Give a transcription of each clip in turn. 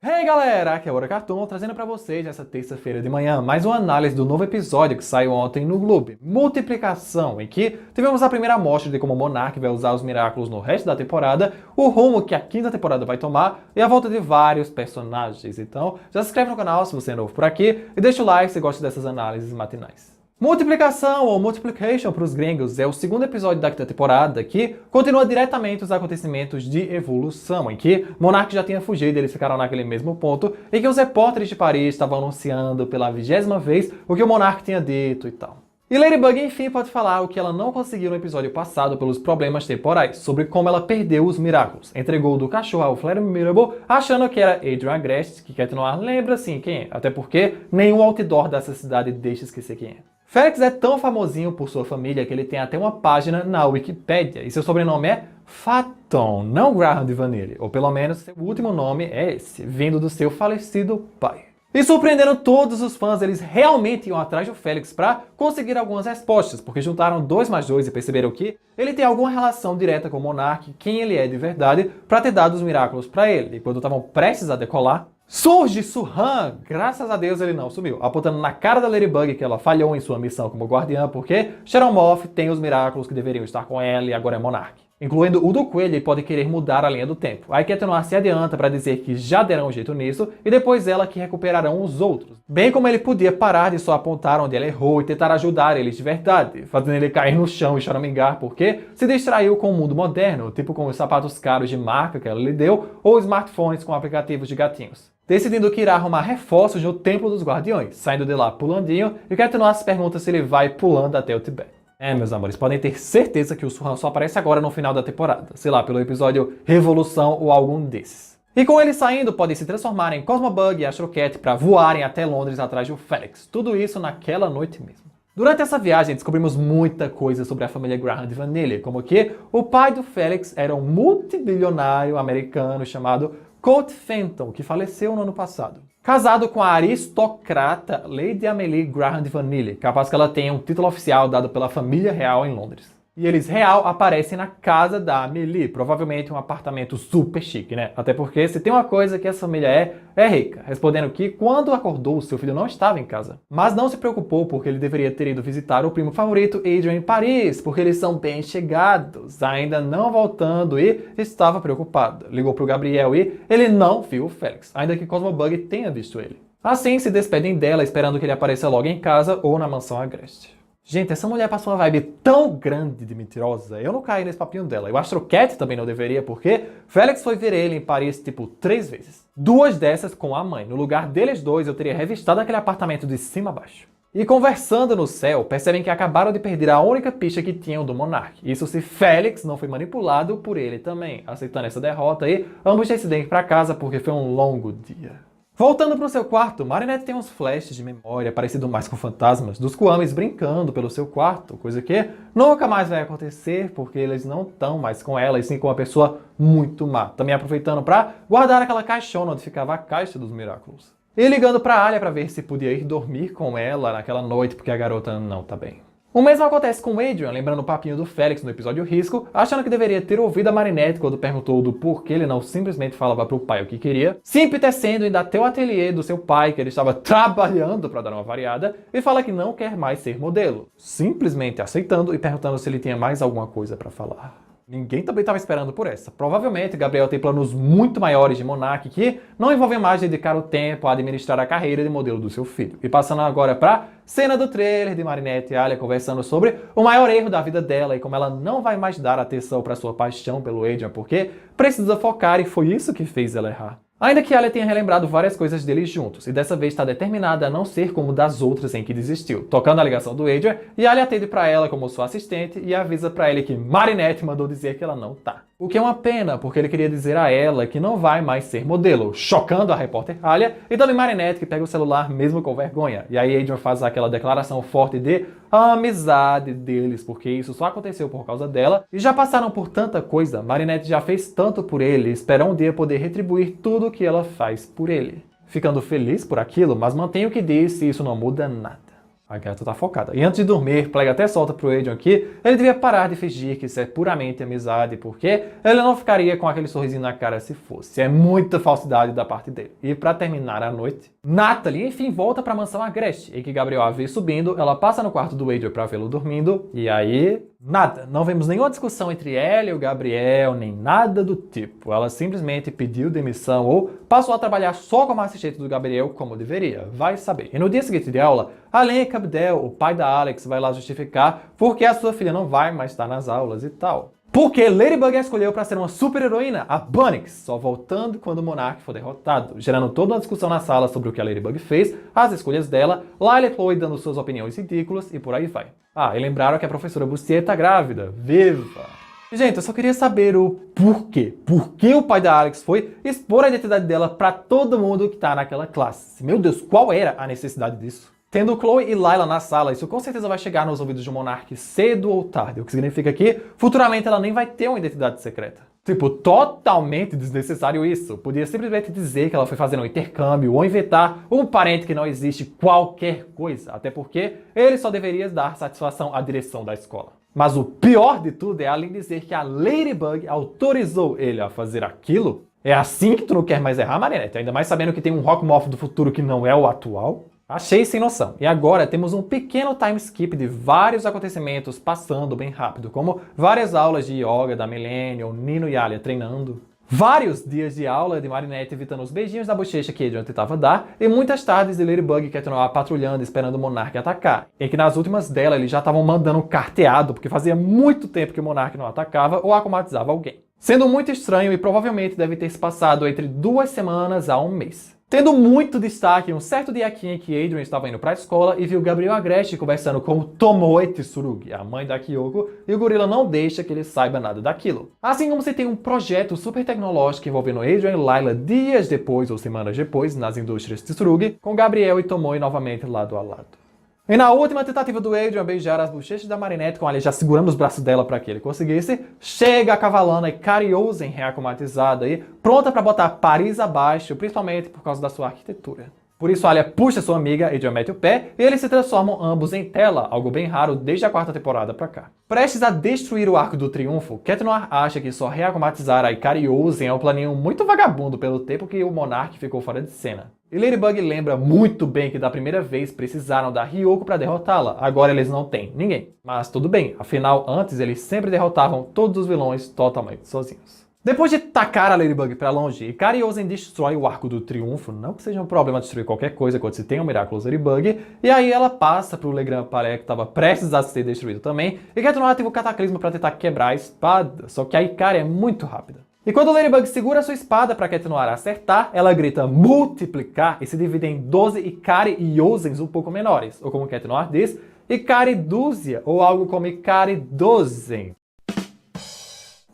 Hey galera, aqui é o Hora Cartoon, trazendo pra vocês nessa terça-feira de manhã mais uma análise do novo episódio que saiu ontem no Globo, Multiplicação, em que tivemos a primeira amostra de como o Monark vai usar os Miraculous no resto da temporada, o rumo que a quinta temporada vai tomar e a volta de vários personagens. Então, já se inscreve no canal se você é novo por aqui e deixa o like se gosta dessas análises matinais. Multiplicação, ou Multiplication para os gringos, é o segundo episódio da quinta temporada que continua diretamente os acontecimentos de evolução, em que Monark já tinha fugido e eles ficaram naquele mesmo ponto, e que os repórteres de Paris estavam anunciando pela 20ª vez o que o Monark tinha dito e tal. E Ladybug, enfim, pode falar o que ela não conseguiu no episódio passado pelos problemas temporais, sobre como ela perdeu os Miraculous. Entregou do cachorro ao Flare Mirable, achando que era Adrian Agreste, que quer continuar, lembra sim quem é, até porque nenhum outdoor dessa cidade deixa esquecer quem é. Félix é tão famosinho por sua família que ele tem até uma página na Wikipédia, e seu sobrenome é Phaeton, não Graham de Vanille, ou pelo menos seu último nome é esse, vindo do seu falecido pai. E surpreendendo todos os fãs, eles realmente iam atrás do Félix para conseguir algumas respostas, porque juntaram 2 mais 2 e perceberam que ele tem alguma relação direta com o Monark, quem ele é de verdade, para ter dado os Miraculous para ele. E quando estavam prestes a decolar, surge Surran! Graças a Deus ele não sumiu, apontando na cara da Ladybug que ela falhou em sua missão como guardiã, porque Sharon Moff tem os Miraculous que deveriam estar com ela e agora é Monark. Incluindo o do Coelho, ele pode querer mudar a linha do tempo. Aí Ketenuar se adianta para dizer que já derão um jeito nisso, e depois ela que recuperarão os outros. Bem como ele podia parar de só apontar onde ela errou e tentar ajudar eles de verdade, fazendo ele cair no chão e choramingar porque se distraiu com o mundo moderno, tipo com os sapatos caros de marca que ela lhe deu, ou smartphones com aplicativos de gatinhos. Decidindo que irá arrumar reforços no Templo dos Guardiões, saindo de lá pulandinho, e Ketenuar se pergunta se ele vai pulando até o Tibete. Meus amores, podem ter certeza que o Surran só aparece agora no final da temporada, sei lá, pelo episódio Revolução ou algum desses. E com ele saindo, podem se transformar em Cosmobug e Astro Cat para voarem até Londres atrás do Félix, tudo isso naquela noite mesmo. Durante essa viagem, descobrimos muita coisa sobre a família Graham de Vanille, como que o pai do Félix era um multibilionário americano chamado Colt Fenton, que faleceu no ano passado. Casado com a aristocrata Lady Amelie Graham de Vanille, capaz que ela tenha um título oficial dado pela família real em Londres. E eles real aparecem na casa da Amelie, provavelmente um apartamento super chique, né? Até porque se tem uma coisa que essa família é rica, respondendo que quando acordou, seu filho não estava em casa. Mas não se preocupou porque ele deveria ter ido visitar o primo favorito Adrian em Paris, porque eles são bem chegados, ainda não voltando e estava preocupado. Ligou pro Gabriel e ele não viu o Félix, ainda que Cosmobug tenha visto ele. Assim se despedem dela, esperando que ele apareça logo em casa ou na mansão Agreste. Gente, essa mulher passou uma vibe tão grande de mentirosa, eu não caí nesse papinho dela. E o Astro Cat também não deveria, porque Félix foi ver ele em Paris, tipo, 3 vezes. 2 dessas com a mãe. No lugar deles dois, eu teria revistado aquele apartamento de cima a baixo. E conversando no céu, percebem que acabaram de perder a única pista que tinham do Monark. Isso se Félix não foi manipulado por ele também. Aceitando essa derrota aí, ambos decidem ir pra casa porque foi um longo dia. Voltando para o seu quarto, Marinette tem uns flashes de memória, parecido mais com fantasmas, dos Kwamis brincando pelo seu quarto, coisa que nunca mais vai acontecer, porque eles não estão mais com ela, e sim com uma pessoa muito má. Também aproveitando para guardar aquela caixona onde ficava a caixa dos Miraculous. E ligando para Alia para ver se podia ir dormir com ela naquela noite, porque a garota não tá bem. O mesmo acontece com Adrian, lembrando o papinho do Félix no episódio Risco, achando que deveria ter ouvido a Marinette quando perguntou do porquê ele não simplesmente falava pro pai o que queria, se empetecendo indo até o ateliê do seu pai, que ele estava trabalhando para dar uma variada, e fala que não quer mais ser modelo, simplesmente aceitando e perguntando se ele tinha mais alguma coisa para falar. Ninguém também estava esperando por essa. Provavelmente Gabriel tem planos muito maiores de Monark que não envolvem mais dedicar o tempo a administrar a carreira de modelo do seu filho. E passando agora para cena do trailer de Marinette e Alia conversando sobre o maior erro da vida dela e como ela não vai mais dar atenção para sua paixão pelo Adrian porque precisa focar e foi isso que fez ela errar. Ainda que Alia tenha relembrado várias coisas deles juntos, e dessa vez está determinada a não ser como das outras em que desistiu, tocando a ligação do Adrian, e Alia atende para ela como sua assistente e avisa para ele que Marinette mandou dizer que ela não tá. O que é uma pena, porque ele queria dizer a ela que não vai mais ser modelo, chocando a repórter Alia, e também Marinette que pega o celular mesmo com vergonha. E aí Adrian faz aquela declaração forte de amizade deles, porque isso só aconteceu por causa dela, e já passaram por tanta coisa, Marinette já fez tanto por ele, e espera um dia poder retribuir tudo o que ela faz por ele. Ficando feliz por aquilo, mas mantém o que disse e isso não muda nada. A gata tá focada. E antes de dormir, Plague até solta pro Adrian que ele devia parar de fingir que isso é puramente amizade, porque ele não ficaria com aquele sorrisinho na cara se fosse. É muita falsidade da parte dele. E pra terminar a noite, Natalie, enfim, volta pra mansão Agreste, e que Gabriel a vê subindo, ela passa no quarto do Adrian pra vê-lo dormindo, e aí... nada. Não vemos nenhuma discussão entre ela e o Gabriel, nem nada do tipo. Ela simplesmente pediu demissão ou passou a trabalhar só como assistente do Gabriel, como deveria. Vai saber. E no dia seguinte de aula, Alain Cabdel, o pai da Alex, vai lá justificar porque a sua filha não vai mais estar nas aulas e tal. Porque Ladybug a escolheu para ser uma super-heroína, a Bunnix, só voltando quando o Monark for derrotado, gerando toda uma discussão na sala sobre o que a Ladybug fez, as escolhas dela, Lila e Chloe dando suas opiniões ridículas e por aí vai. Ah, e lembraram que a professora Bustier tá grávida. Viva! Gente, eu só queria saber o porquê. Por que o pai da Alex foi expor a identidade dela para todo mundo que tá naquela classe? Meu Deus, qual era a necessidade disso? Tendo Chloe e Lila na sala, isso com certeza vai chegar nos ouvidos de Monark cedo ou tarde, o que significa que futuramente ela nem vai ter uma identidade secreta. Tipo, totalmente desnecessário isso. Podia simplesmente dizer que ela foi fazendo um intercâmbio ou inventar um parente que não existe, qualquer coisa. Até porque ele só deveria dar satisfação à direção da escola. Mas o pior de tudo é além dizer que a Ladybug autorizou ele a fazer aquilo. É assim que tu não quer mais errar, Marinette? Ainda mais sabendo que tem um Rockmorph do futuro que não é o atual. Achei sem noção. E agora temos um pequeno time skip de vários acontecimentos passando bem rápido, como várias aulas de yoga da Millennial, Nino e Alia treinando, vários dias de aula de Marinette evitando os beijinhos da bochecha que Adrian tentava dar, e muitas tardes de Ladybug continuar patrulhando esperando o Monark atacar, em que nas últimas dela eles já estavam mandando um carteado, porque fazia muito tempo que o Monark não atacava ou acomatizava alguém. Sendo muito estranho e provavelmente deve ter se passado entre 2 semanas a 1 mês. Tendo muito destaque um certo dia aqui em que Adrian estava indo para a escola e viu Gabriel Agreste conversando com Tomoe Tsurugi, a mãe da Kyoko, e o gorila não deixa que ele saiba nada daquilo. Assim como se tem um projeto super tecnológico envolvendo Adrian e Lila dias depois ou semanas depois nas indústrias Tsurugi, com Gabriel e Tomoe novamente lado a lado. E na última tentativa do Adrian beijar as bochechas da Marinette com ela já segurando os braços dela para que ele conseguisse, chega a Cavalana e Cariosen reacomatizada e pronta para botar Paris abaixo, principalmente por causa da sua arquitetura. Por isso, Alia puxa sua amiga, Adrian mete o pé, e eles se transformam ambos em tela, algo bem raro desde a 4ª temporada pra cá. Prestes a destruir o Arco do Triunfo, Cat Noir acha que só reacomatizar a Ikari Ozen é um planinho muito vagabundo pelo tempo que o Monark ficou fora de cena. E Ladybug lembra muito bem que da primeira vez precisaram da Ryoko pra derrotá-la, agora eles não têm ninguém. Mas tudo bem, afinal antes eles sempre derrotavam todos os vilões totalmente sozinhos. Depois de tacar a Ladybug pra longe, Ikari Ozen destrói o Arco do Triunfo, não que seja um problema destruir qualquer coisa quando se tem um Miraculous Ladybug, e aí ela passa pro Legrand Palais que estava prestes a ser destruído também, e Cat Noir ativa o Cataclisma pra tentar quebrar a espada, só que a Ikari é muito rápida. E quando Ladybug segura sua espada para Cat Noir acertar, ela grita multiplicar e se divide em 12 Ikari e Ozens um pouco menores, ou como Cat Noir diz, Ikari dúzia, ou algo como Ikari dozen.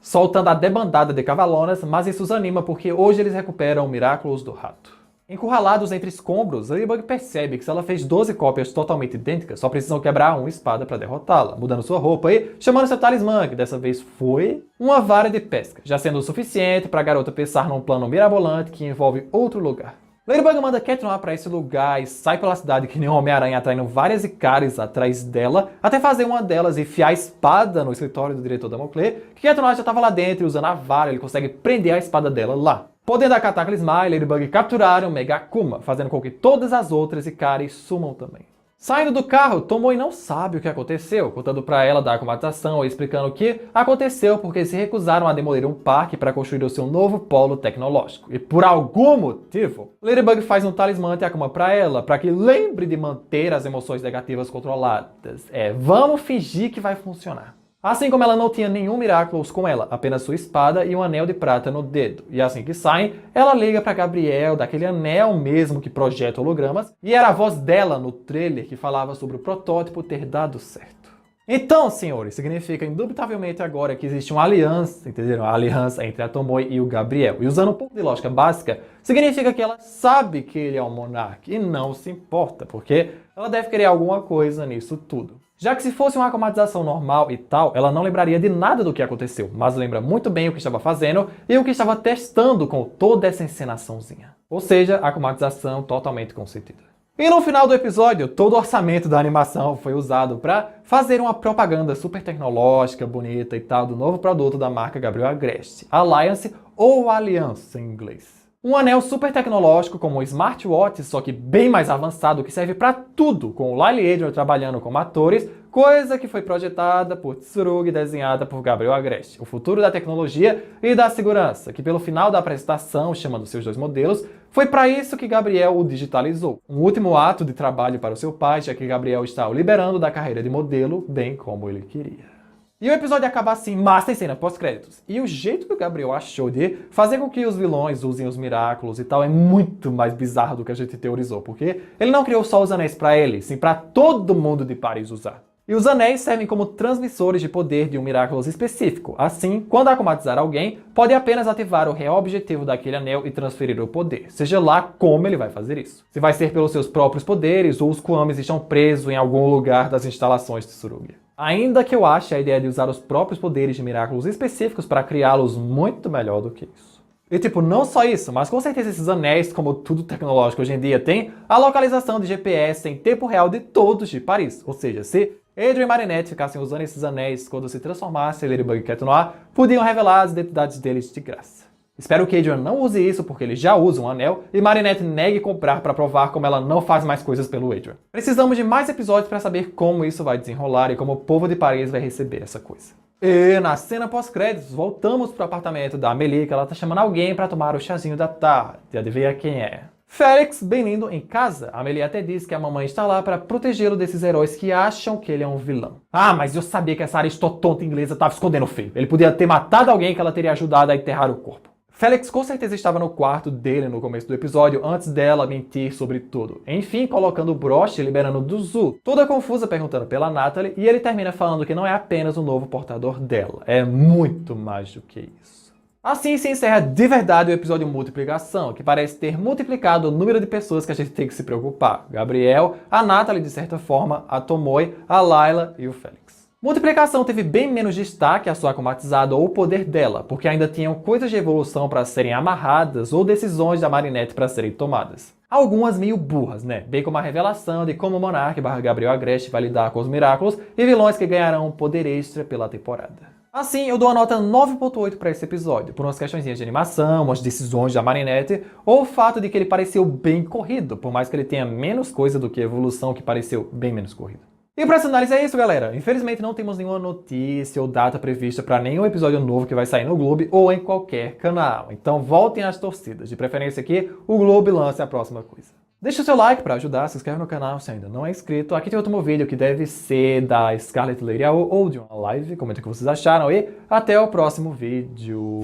Soltando a debandada de Cavalonas, mas isso os anima porque hoje eles recuperam o Miraculous do Rato. Encurralados entre escombros, Ladybug percebe que se ela fez 12 cópias totalmente idênticas, só precisam quebrar uma espada para derrotá-la, mudando sua roupa e chamando seu talismã, que dessa vez foi uma vara de pesca, já sendo o suficiente para a garota pensar num plano mirabolante que envolve outro lugar. Ladybug manda Cat Noir para esse lugar e sai pela cidade que nem um Homem-Aranha atraindo várias Ikaris atrás dela, até fazer uma delas enfiar a espada no escritório do diretor da Moncler, que Cat Noir já estava lá dentro e usando a vara ele consegue prender a espada dela lá. Podendo a Cataclysmar e Ladybug capturaram Mega Akuma, fazendo com que todas as outras Ikaris sumam também. Saindo do carro, Tomoe não sabe o que aconteceu, contando pra ela da acumatação e explicando o que aconteceu porque se recusaram a demolir um parque para construir o seu novo polo tecnológico. E por algum motivo, Ladybug faz um talismã de Akuma pra ela, para que lembre de manter as emoções negativas controladas. Vamos fingir que vai funcionar. Assim como ela não tinha nenhum Miraculous com ela, apenas sua espada e um anel de prata no dedo. E assim que saem, ela liga para Gabriel, daquele anel mesmo que projeta hologramas, e era a voz dela no trailer que falava sobre o protótipo ter dado certo. Então, senhores, significa indubitavelmente agora que existe uma aliança, entenderam? A aliança entre a Tomoe e o Gabriel. E usando um pouco de lógica básica, significa que ela sabe que ele é um Monark e não se importa, porque ela deve querer alguma coisa nisso tudo. Já que se fosse uma acumatização normal e tal, ela não lembraria de nada do que aconteceu, mas lembra muito bem o que estava fazendo e o que estava testando com toda essa encenaçãozinha. Ou seja, a acumatização totalmente consentida. E no final do episódio, todo o orçamento da animação foi usado para fazer uma propaganda super tecnológica, bonita e tal, do novo produto da marca Gabriel Agreste, Alliance ou Aliança em inglês. Um anel super tecnológico como um smartwatch, só que bem mais avançado, que serve para tudo, com o Lyle e Adrian trabalhando como atores, coisa que foi projetada por Tsurugi e desenhada por Gabriel Agreste. O futuro da tecnologia e da segurança, que pelo final da apresentação, chamando seus dois modelos, foi para isso que Gabriel o digitalizou. Um último ato de trabalho para o seu pai, já que Gabriel está o liberando da carreira de modelo, bem como ele queria. E o episódio acaba assim, mas tem cena pós-créditos. E o jeito que o Gabriel achou de fazer com que os vilões usem os Miraculous e tal é muito mais bizarro do que a gente teorizou, porque ele não criou só os anéis para ele, sim para todo mundo de Paris usar. E os anéis servem como transmissores de poder de um Miraculous específico. Assim, quando akumatizar alguém, pode apenas ativar o real objetivo daquele anel e transferir o poder, seja lá como ele vai fazer isso. Se vai ser pelos seus próprios poderes ou os Kwamis estão presos em algum lugar das instalações de Tsurugi. Ainda que eu ache a ideia de usar os próprios poderes de Miraculous específicos para criá-los muito melhor do que isso. E tipo, não só isso, mas com certeza esses anéis, como tudo tecnológico hoje em dia, tem a localização de GPS em tempo real de todos de Paris. Ou seja, se Adrian e Marinette ficassem usando esses anéis quando se transformassem em Ladybug e Cat Noir, podiam revelar as identidades deles de graça. Espero que Adrian não use isso porque ele já usa um anel e Marinette negue comprar para provar como ela não faz mais coisas pelo Adrian. Precisamos de mais episódios para saber como isso vai desenrolar e como o povo de Paris vai receber essa coisa. E na cena pós-créditos, voltamos pro apartamento da Amélie, que ela tá chamando alguém para tomar o chazinho da tarde. E adivinha quem é? Félix, bem lindo, em casa. A Amélie até diz que a mamãe está lá para protegê-lo desses heróis que acham que ele é um vilão. Ah, mas eu sabia que essa aristotonta inglesa estava escondendo o filho. Ele podia ter matado alguém que ela teria ajudado a enterrar o corpo. Félix com certeza estava no quarto dele no começo do episódio, antes dela mentir sobre tudo. Enfim, colocando o broche e liberando do Zu, toda confusa perguntando pela Natalie, e ele termina falando que não é apenas o novo portador dela, é muito mais do que isso. Assim se encerra de verdade o episódio Multiplicação, que parece ter multiplicado o número de pessoas que a gente tem que se preocupar. Gabriel, a Natalie de certa forma, a Tomoe, a Layla e o Félix. Multiplicação teve bem menos destaque a sua akumatizada ou o poder dela, porque ainda tinham coisas de evolução para serem amarradas ou decisões da Marinette para serem tomadas. Algumas meio burras, né? Bem como a revelação de como o Monark / Gabriel Agreste vai lidar com os Miraculous e vilões que ganharão poder extra pela temporada. Assim, eu dou a nota 9.8 para esse episódio, por umas questõezinhas de animação, umas decisões da Marinette, ou o fato de que ele pareceu bem corrido, por mais que ele tenha menos coisa do que a evolução que pareceu bem menos corrida. E para essa análise é isso, galera. Infelizmente não temos nenhuma notícia ou data prevista para nenhum episódio novo que vai sair no Globo ou em qualquer canal. Então voltem às torcidas. De preferência que o Globo lance a próxima coisa. Deixa o seu like para ajudar, se inscreve no canal se ainda não é inscrito. Aqui tem outro vídeo que deve ser da Scarlet Lady ou de uma live. Comenta o que vocês acharam e até o próximo vídeo.